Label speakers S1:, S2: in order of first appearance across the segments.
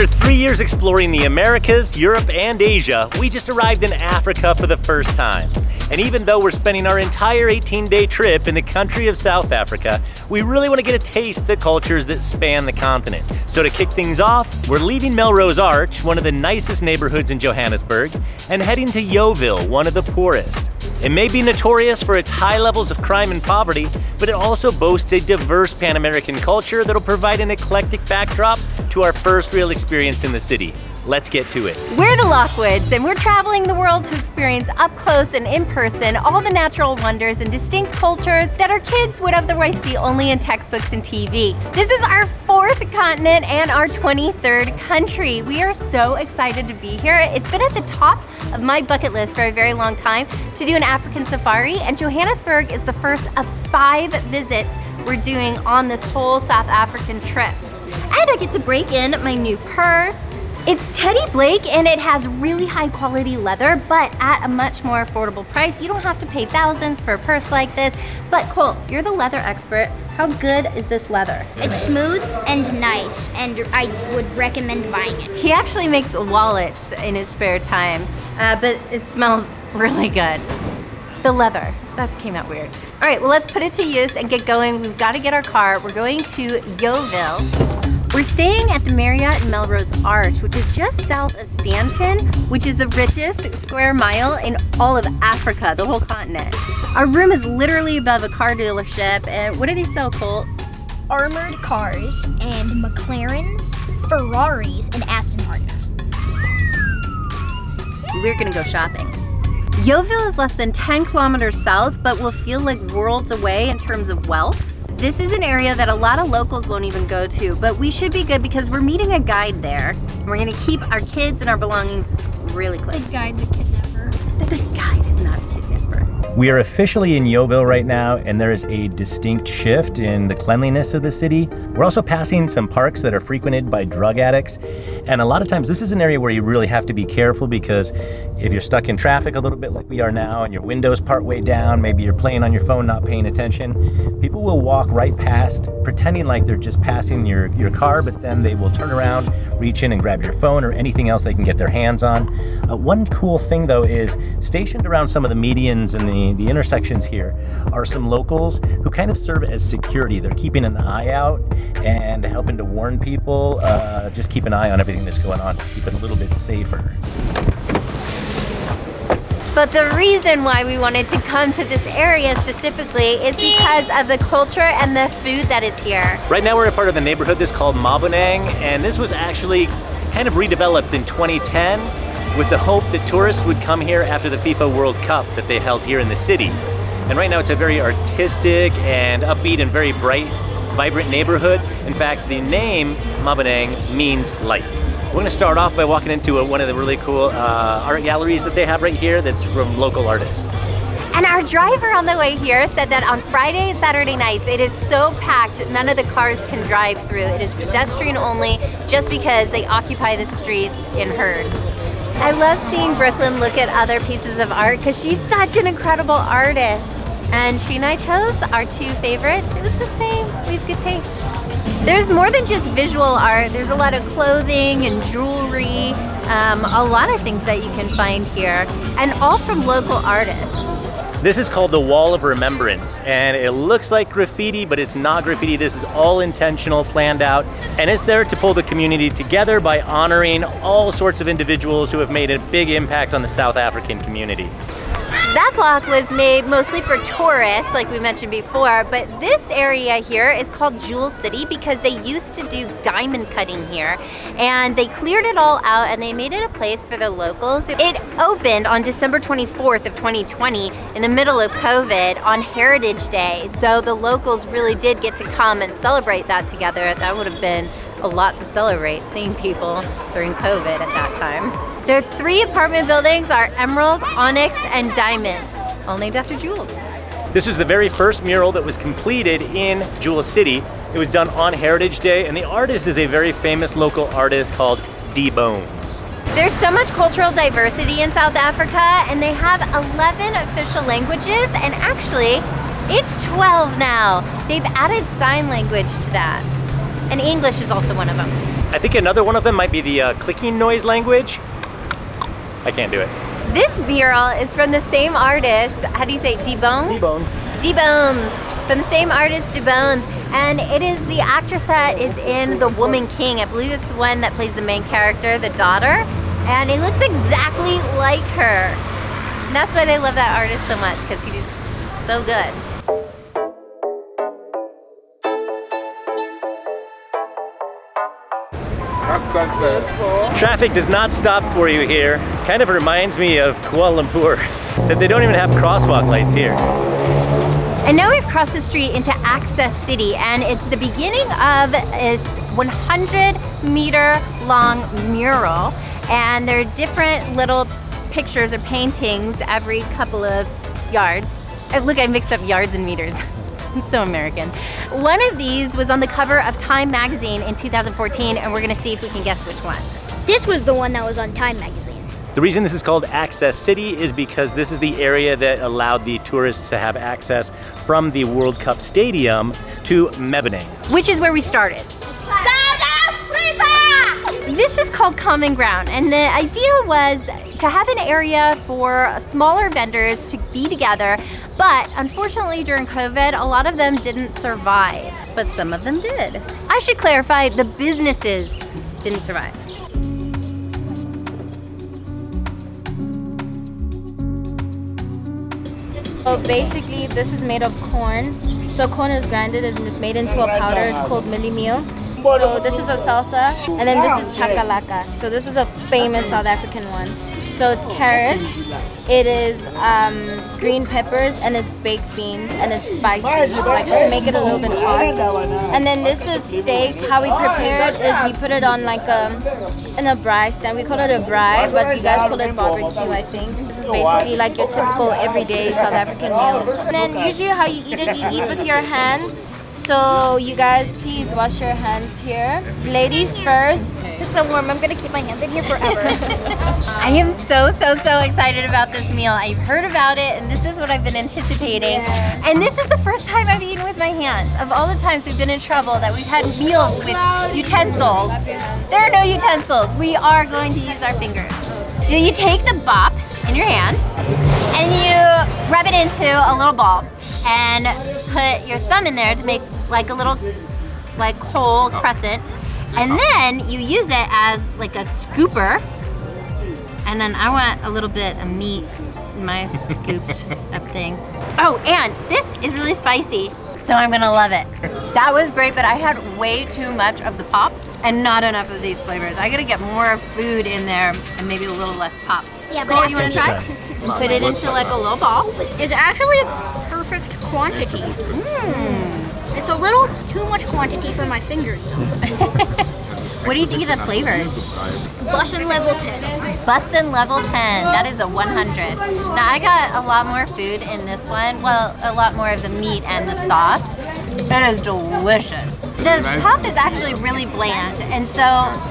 S1: After 3 years exploring the Americas, Europe, and Asia, we just arrived in Africa for the first time. And even though we're spending our entire 18-day trip in the country of South Africa, we really want to get a taste of the cultures that span the continent. So to kick things off, we're leaving Melrose Arch, one of the nicest neighborhoods in Johannesburg, and heading to Yeoville, one of the poorest. It may be notorious for its high levels of crime and poverty, but it also boasts a diverse Pan-American culture that'll provide an eclectic backdrop to our first real experience in the city. Let's get to it.
S2: We're the Lockwoods, and we're traveling the world to experience up close and in person all the natural wonders and distinct cultures that our kids would otherwise see only in textbooks and TV. This is our 4th continent and our 23rd country. We are so excited to be here. It's been at the top of my bucket list for a very long time to do an African safari, and Johannesburg is the first of 5 visits we're doing on this whole South African trip. And I get to break in my new purse. It's Teddy Blake, and it has really high quality leather, but at a much more affordable price. You don't have to pay thousands for a purse like this. But Cole, you're the leather expert. How good is this leather?
S3: It's smooth and nice, and I would recommend buying it.
S2: He actually makes wallets in his spare time, but it smells really good. The leather, that came out weird. All right, well, let's put it to use and get going. We've got to get our car. We're going to Yeoville. We're staying at the Marriott in Melrose Arch, which is just south of Sandton, which is the richest square mile in all of Africa, the whole continent. Our room is literally above a car dealership, and what do they sell, Colt?
S3: Armored cars and McLarens, Ferraris, and Aston Martins.
S2: We're gonna go shopping. Yeoville is less than 10 kilometers south, but will feel like worlds away in terms of wealth. This is an area that a lot of locals won't even go to, but we should be good because we're meeting a guide there. And we're gonna keep our kids and our belongings really close.
S3: The guide's a kidnapper.
S2: The guide is not a kidnapper.
S1: We are officially in Yeoville right now, and there is a distinct shift in the cleanliness of the city. We're also passing some parks that are frequented by drug addicts. And a lot of times this is an area where you really have to be careful, because if you're stuck in traffic a little bit like we are now and your window's part way down, maybe you're playing on your phone, not paying attention, people will walk right past pretending like they're just passing your car, but then they will turn around, reach in and grab your phone or anything else they can get their hands on. One cool thing though is stationed around some of the medians and the intersections here are some locals who kind of serve as security. They're keeping an eye out and helping to warn people, just keep an eye on everything that's going on to keep it a little bit safer.
S2: But the reason why we wanted to come to this area specifically is because of the culture and the food that is here.
S1: Right now we're a part of the neighborhood that's called Maboneng, and this was actually kind of redeveloped in 2010 with the hope that tourists would come here after the FIFA World Cup that they held here in the city. And right now it's a very artistic and upbeat and very bright, vibrant neighborhood. In fact, the name Maboneng means light. We're gonna start off by walking into one of the really cool art galleries that they have right here that's from local artists.
S2: And our driver on the way here said that on Friday and Saturday nights, it is so packed, none of the cars can drive through. It is pedestrian only, just because they occupy the streets in herds. I love seeing Brooklyn look at other pieces of art because she's such an incredible artist. And she and I chose our 2 favorites. It was the same, we have good taste. There's more than just visual art. There's a lot of clothing and jewelry, a lot of things that you can find here, and all from local artists.
S1: This is called the Wall of Remembrance, and it looks like graffiti, but it's not graffiti. This is all intentional, planned out, and it's there to pull the community together by honoring all sorts of individuals who have made a big impact on the South African community.
S2: That block was made mostly for tourists, like we mentioned before, but this area here is called Jewel City because they used to do diamond cutting here, and they cleared it all out and they made it a place for the locals. It opened on December 24th of 2020 in the middle of COVID on Heritage Day, so the locals really did get to come and celebrate that together. That would have been a lot to celebrate, seeing people during COVID at that time. Their 3 apartment buildings are Emerald, Onyx, and Diamond, all named after jewels.
S1: This was the very first mural that was completed in Jewel City. It was done on Heritage Day, and the artist is a very famous local artist called D Bones.
S2: There's so much cultural diversity in South Africa, and they have 11 official languages, and actually, it's 12 now. They've added sign language to that. And English is also one of them.
S1: I think another one of them might be the clicking noise language. I can't do it.
S2: This mural is from the same artist. How do you say D-Bone?
S1: D-Bones.
S2: D-Bones. From the same artist, D-Bones. And it is the actress that is in The Woman King. I believe it's the one that plays the main character, the daughter. And it looks exactly like her. And that's why they love that artist so much, because he's so good.
S1: Traffic does not stop for you here. Kind of reminds me of Kuala Lumpur. Except they don't even have crosswalk lights here.
S2: And now we've crossed the street into Access City, and it's the beginning of this 100-meter long mural. And there are different little pictures or paintings every couple of yards. Look, I mixed up yards and meters. I'm so American. One of these was on the cover of Time magazine in 2014, and we're gonna see if we can guess which one.
S3: This was the one that was on Time magazine.
S1: The reason this is called Access City is because this is the area that allowed the tourists to have access from the World Cup Stadium to Maboneng.
S2: Which is where we started. This is called Common Ground, and the idea was to have an area for smaller vendors to be together, but unfortunately during COVID, a lot of them didn't survive, but some of them did. I should clarify, the businesses didn't survive.
S4: So basically, this is made of corn. So corn is grinded and it's made into a powder. It's called milli meal. So this is a salsa, and then this is chakalaka. So this is a famous South African one. So it's carrots, it is green peppers, and it's baked beans, and it's spicy, like to make it a little bit hot. And then this is steak. How we prepare it is you put it on like in a braai stand. We call it a braai, but you guys call it barbecue, I think. This is basically like your typical everyday South African meal. And then usually how you eat with your hands. So you guys, please wash your hands here. Ladies first.
S3: It's so warm. I'm gonna keep my hands in here forever.
S2: I am so excited about this meal. I've heard about it, and this is what I've been anticipating. And this is the first time I've eaten with my hands. Of all the times we've been in trouble that we've had meals with utensils, there are no utensils. We are going to use our fingers. So you take the bop in your hand, and you rub it into a little ball, and put your thumb in there to make like a little whole crescent, and then you use it as like a scooper, and then I want a little bit of meat in my scooped up thing. Oh, and this is really spicy, so I'm gonna love it. That was great, but I had way too much of the pop and not enough of these flavors. I gotta get more food in there and maybe a little less pop.
S3: Yeah,
S2: Cole, you wanna try? Put it into like a low ball.
S3: It's actually a perfect quantity. It's a little too much quantity for my fingers.
S2: What do you think of the flavors?
S3: Bussin' level 10.
S2: Bustin' level 10, that is a 100. Now I got a lot more food in this one. Well, a lot more of the meat and the sauce. It is delicious. The pop is actually really bland, and so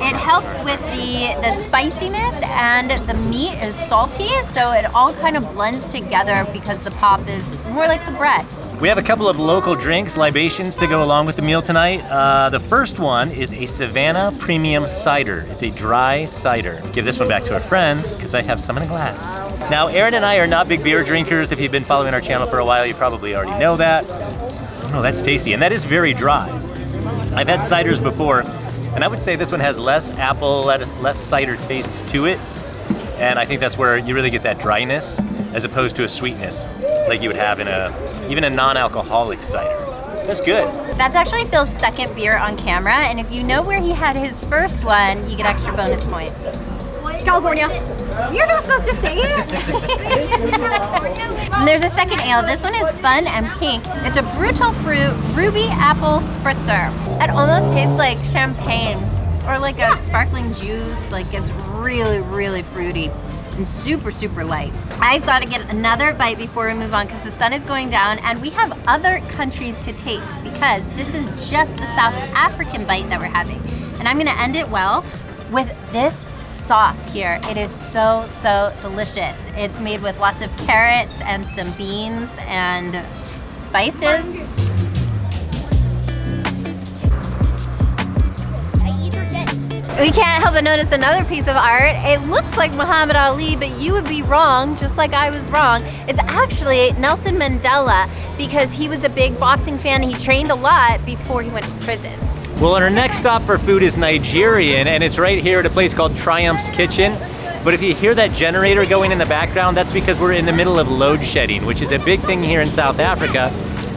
S2: it helps with the spiciness, and the meat is salty, so it all kind of blends together because the pop is more like the bread.
S1: We have a couple of local drinks, libations to go along with the meal tonight. The first one is a Savannah Premium Cider. It's a dry cider. Give this one back to our friends because I have some in a glass. Now, Aaron and I are not big beer drinkers. If you've been following our channel for a while, you probably already know that. Oh, that's tasty, and that is very dry. I've had ciders before, and I would say this one has less apple, less cider taste to it. And I think that's where you really get that dryness as opposed to a sweetness like you would have in even a non-alcoholic cider. That's good.
S2: That's actually Phil's second beer on camera, and if you know where he had his first one, you get extra bonus points.
S3: California.
S2: You're not supposed to say it. And there's a second ale. This one is fun and pink. It's a brutal fruit ruby apple spritzer. It almost tastes like champagne or like a sparkling juice. Like it's really, really fruity and super light. I've got to get another bite before we move on because the sun is going down, and we have other countries to taste because this is just the South African bite that we're having. And I'm gonna end it well with this sauce here. It is so delicious. It's made with lots of carrots and some beans and spices.
S3: I either get
S2: We can't help but notice another piece of art. It looks like Muhammad Ali, but you would be wrong, just like I was wrong. It's actually Nelson Mandela, because he was a big boxing fan and he trained a lot before he went to prison.
S1: Well, our next stop for food is Nigerian, and it's right here at a place called Triumph's Kitchen. But if you hear that generator going in the background, that's because we're in the middle of load shedding, which is a big thing here in South Africa,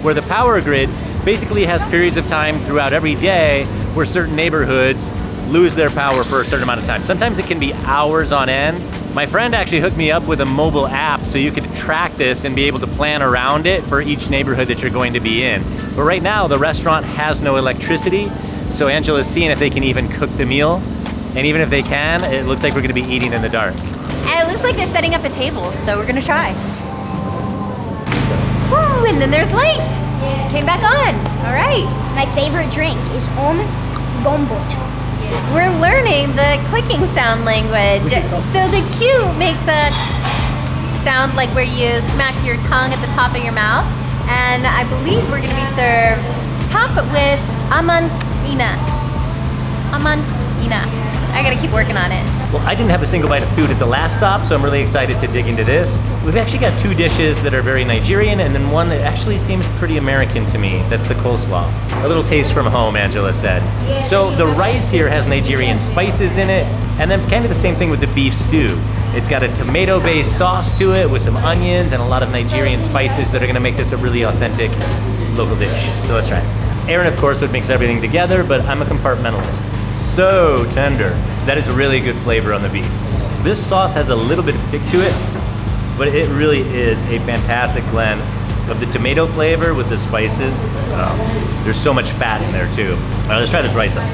S1: where the power grid basically has periods of time throughout every day where certain neighborhoods lose their power for a certain amount of time. Sometimes it can be hours on end. My friend actually hooked me up with a mobile app so you could track this and be able to plan around it for each neighborhood that you're going to be in. But right now, the restaurant has no electricity, so Angela's seeing if they can even cook the meal. And even if they can, it looks like we're gonna be eating in the dark.
S2: And it looks like they're setting up a table, so we're gonna try. Woo, and then there's light. Came back on, all right.
S3: My favorite drink is gombot.
S2: We're learning the clicking sound language. So the Q makes a sound like where you smack your tongue at the top of your mouth. And I believe we're gonna be served pop with amanina. Amanina. I gotta keep working on it.
S1: Well, I didn't have a single bite of food at the last stop, so I'm really excited to dig into this. We've actually got two dishes that are very Nigerian, and then one that actually seems pretty American to me. That's the coleslaw. A little taste from home, Angela said. So the rice here has Nigerian spices in it, and then kind of the same thing with the beef stew. It's got a tomato-based sauce to it with some onions and a lot of Nigerian spices that are gonna make this a really authentic local dish. So let's try it. Aaron, of course, would mix everything together, but I'm a compartmentalist. So tender. That is really good flavor on the beef. This sauce has a little bit of kick to it, but it really is a fantastic blend of the tomato flavor with the spices. There's so much fat in there too. All right, let's try this rice though.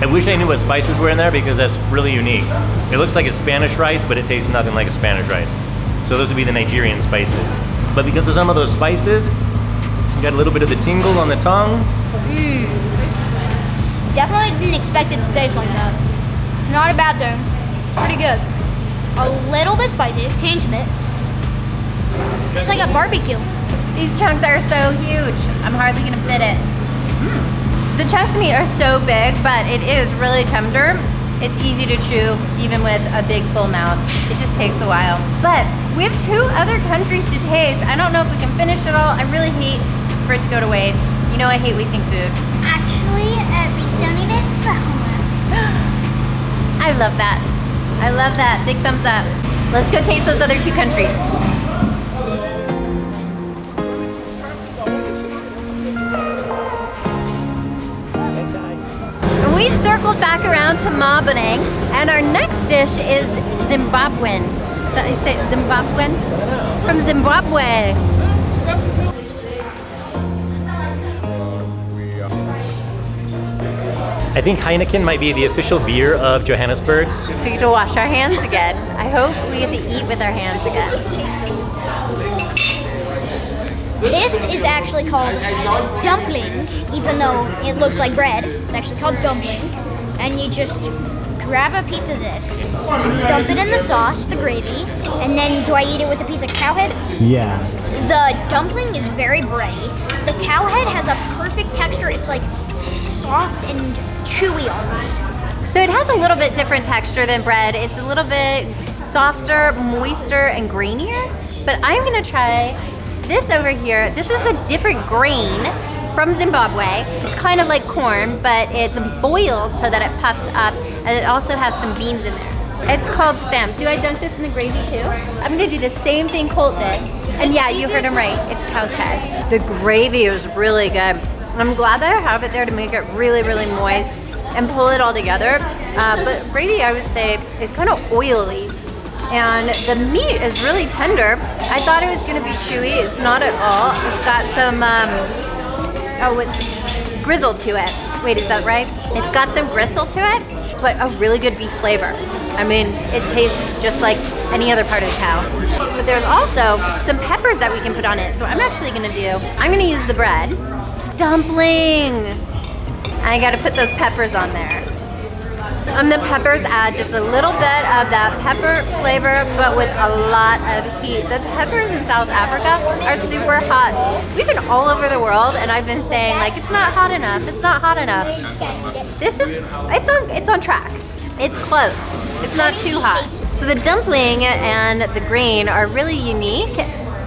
S1: I wish I knew what spices were in there because that's really unique. It looks like a Spanish rice, but it tastes nothing like a Spanish rice. So those would be the Nigerian spices. But because of some of those spices, you got a little bit of the tingle on the tongue.
S3: Definitely didn't expect it to taste like that. It's not a bad thing. It's pretty good. A little bit spicy, tangy bit. It's like a barbecue.
S2: These chunks are so huge. I'm hardly gonna fit it. The chunks of meat are so big, but it is really tender. It's easy to chew, even with a big full mouth. It just takes a while. But we have 2 other countries to taste. I don't know if we can finish it all. I really hate for it to go to waste. You know I hate wasting food.
S3: Actually, they donated to the homeless.
S2: I love that. I love that. Big thumbs up. Let's go taste those other 2 countries. And we've circled back around to Maboneng, and our next dish is Zimbabwean. Is that how you say it? Zimbabwean? From Zimbabwe.
S1: I think Heineken might be the official beer of Johannesburg.
S2: So we get to wash our hands again. I hope we get to eat with our hands again.
S3: This is actually called dumpling, even though it looks like bread. It's actually called dumpling. And you just grab a piece of this, dump it in the sauce, the gravy, and then do I eat it with a piece of cow head?
S1: Yeah.
S3: The dumpling is very bready. The cow head has a perfect texture. It's like soft and chewy almost.
S2: So it has a little bit different texture than bread. It's a little bit softer, moister, and grainier. But I'm gonna try this over here. This is a different grain from Zimbabwe. It's kind of like corn, but it's boiled so that it puffs up, and it also has some beans in there. It's called Sam. Do I dunk this in the gravy too? I'm gonna do the same thing Colt did. And yeah, you heard him right, it's cow's head. The gravy is really good. I'm glad that I have it there to make it really, really moist and pull it all together. But gravy, I would say, is kind of oily. And the meat is really tender. I thought it was gonna be chewy. It's not at all. It's got some, it's grizzle to it. Wait, is that right? It's got some gristle to it, but a really good beef flavor. I mean, it tastes just like any other part of the cow. But there's also some peppers that we can put on it. So I'm actually gonna use the bread. Dumpling! I gotta put those peppers on there. And the peppers add just a little bit of that pepper flavor, but with a lot of heat. The peppers in South Africa are super hot. We've been all over the world, and I've been saying, like, it's not hot enough, it's not hot enough. It's on track. It's close. It's not too hot. So the dumpling and the grain are really unique,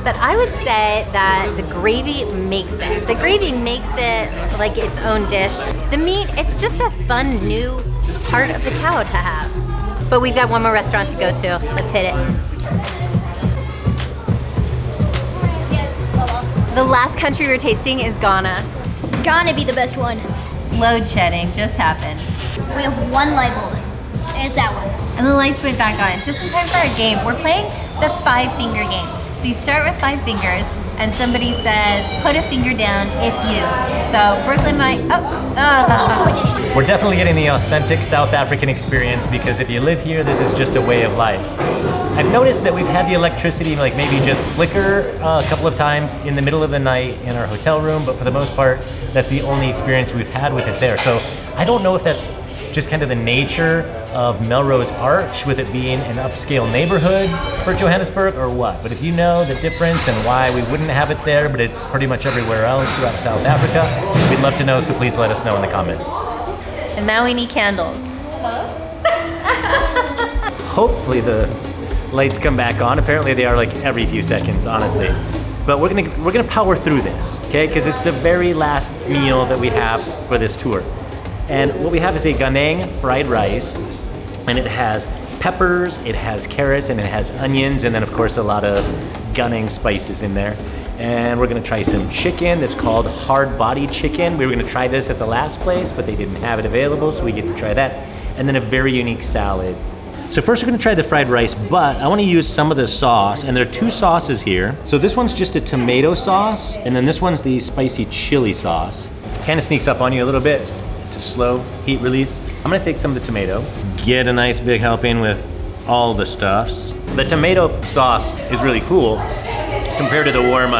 S2: but I would say that the gravy makes it. The gravy makes it like its own dish. The meat, it's just a fun new part of the cow to have. But we've got one more restaurant to go to. Let's hit it. The last country we're tasting is Ghana.
S3: It's gonna be the best one.
S2: Load shedding just happened.
S3: We have one light bulb. And it's that one.
S2: And the lights went back on just in time for our game. We're playing the 5-finger game. So you start with 5 fingers, and somebody says, put a finger down if you. So Brooklyn and I,
S1: We're definitely getting the authentic South African experience because if you live here, this is just a way of life. I've noticed that we've had the electricity like maybe just flicker a couple of times in the middle of the night in our hotel room, but for the most part, that's the only experience we've had with it there. So I don't know if that's just kind of the nature of Melrose Arch with it being an upscale neighborhood for Johannesburg or what. But if you know the difference and why we wouldn't have it there, but it's pretty much everywhere else throughout South Africa, we'd love to know, so please let us know in the comments.
S2: and now we need candles.
S1: Hopefully the lights come back on. Apparently they are like every few seconds, honestly. But we're gonna power through this, okay? Because it's the very last meal that we have for this tour. And what we have is a Ghanaian fried rice, and it has peppers, it has carrots, and it has onions, and then of course a lot of Ghanaian spices in there. And we're gonna try some chicken that's called hard body chicken. We were gonna try this at the last place, but they didn't have it available, so we get to try that. And then a very unique salad. So first we're gonna try the fried rice, but I wanna use some of the sauce, and there are 2 sauces here. So this one's just a tomato sauce, and then this one's the spicy chili sauce. Kind of sneaks up on you a little bit. It's a slow heat release. I'm gonna take some of the tomato, get a nice big helping with all the stuffs. The tomato sauce is really cool compared to the warm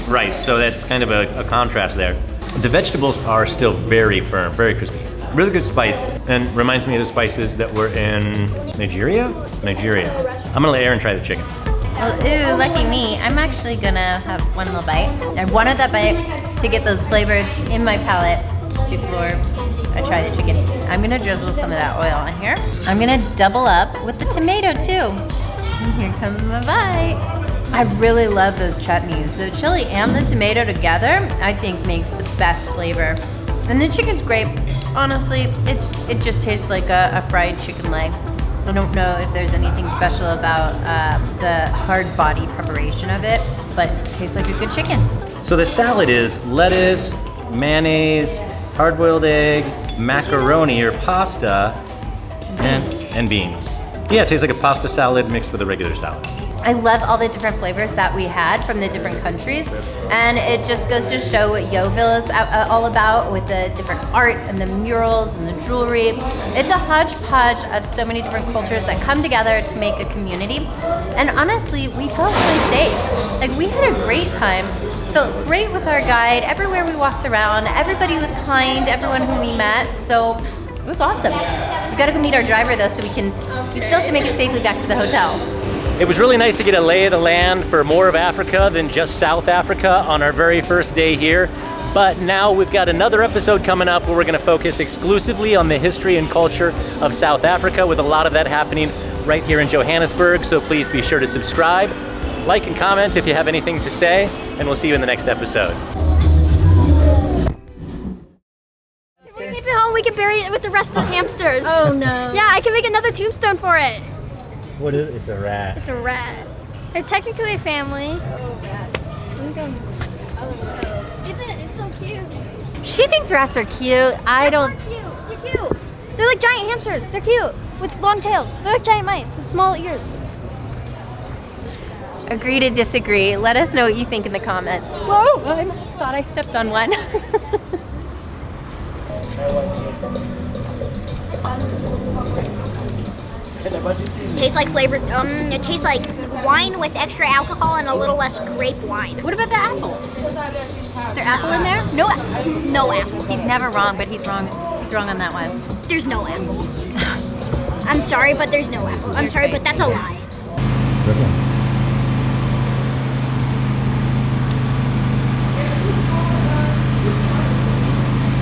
S1: rice, so that's kind of a contrast there. The vegetables are still very firm, very crispy. Really good spice, and reminds me of the spices that were in Nigeria? Nigeria. I'm gonna let Aaron try the chicken.
S2: Well, ooh, lucky me. I'm actually gonna have one little bite. I wanted that bite to get those flavors in my palate before I try the chicken. I'm gonna drizzle some of that oil on here. I'm gonna double up with the tomato too. And here comes my bite. I really love those chutneys. The chili and the tomato together, I think makes the best flavor. And the chicken's great. Honestly, it just tastes like a fried chicken leg. I don't know if there's anything special about the hard body preparation of it, but it tastes like a good chicken.
S1: So the salad is lettuce, mayonnaise, hard-boiled egg, macaroni or pasta, and beans. Yeah, it tastes like a pasta salad mixed with a regular salad.
S2: I love all the different flavors that we had from the different countries, and it just goes to show what Yeoville is all about with the different art and the murals and the jewelry. It's a hodgepodge of so many different cultures that come together to make a community, and honestly, we felt really safe. Like, we had a great time, felt great with our guide. Everywhere we walked around, everybody was kind, everyone who we met, so it was awesome. We gotta go meet our driver though, so we still have to make it safely back to the hotel.
S1: It was really nice to get a lay of the land for more of Africa than just South Africa on our very first day here. But now we've got another episode coming up where we're gonna focus exclusively on the history and culture of South Africa, with a lot of that happening right here in Johannesburg. So please be sure to subscribe, like and comment if you have anything to say, and we'll see you in the next episode.
S3: If we keep it home, we can bury it with the rest of the hamsters.
S2: Oh no.
S3: Yeah, I can make another tombstone for it.
S1: What is it? It's a rat.
S3: It's a rat. They're technically a family. It's so cute.
S2: She thinks rats are cute. I don't.
S3: They're cute. They're cute. They're like giant hamsters. They're cute with long tails. They're like giant mice with small ears.
S2: Agree to disagree. Let us know what you think in the comments. Whoa! I thought I stepped on one.
S3: Tastes like flavored. It tastes like wine with extra alcohol and a little less grape wine.
S2: What about the apple? Is there apple in there? No.
S3: No apple.
S2: He's never wrong, but he's wrong. What's wrong on that one?
S3: There's no apple. I'm sorry, but there's no apple. I'm sorry, but that's a lie.
S1: Good one.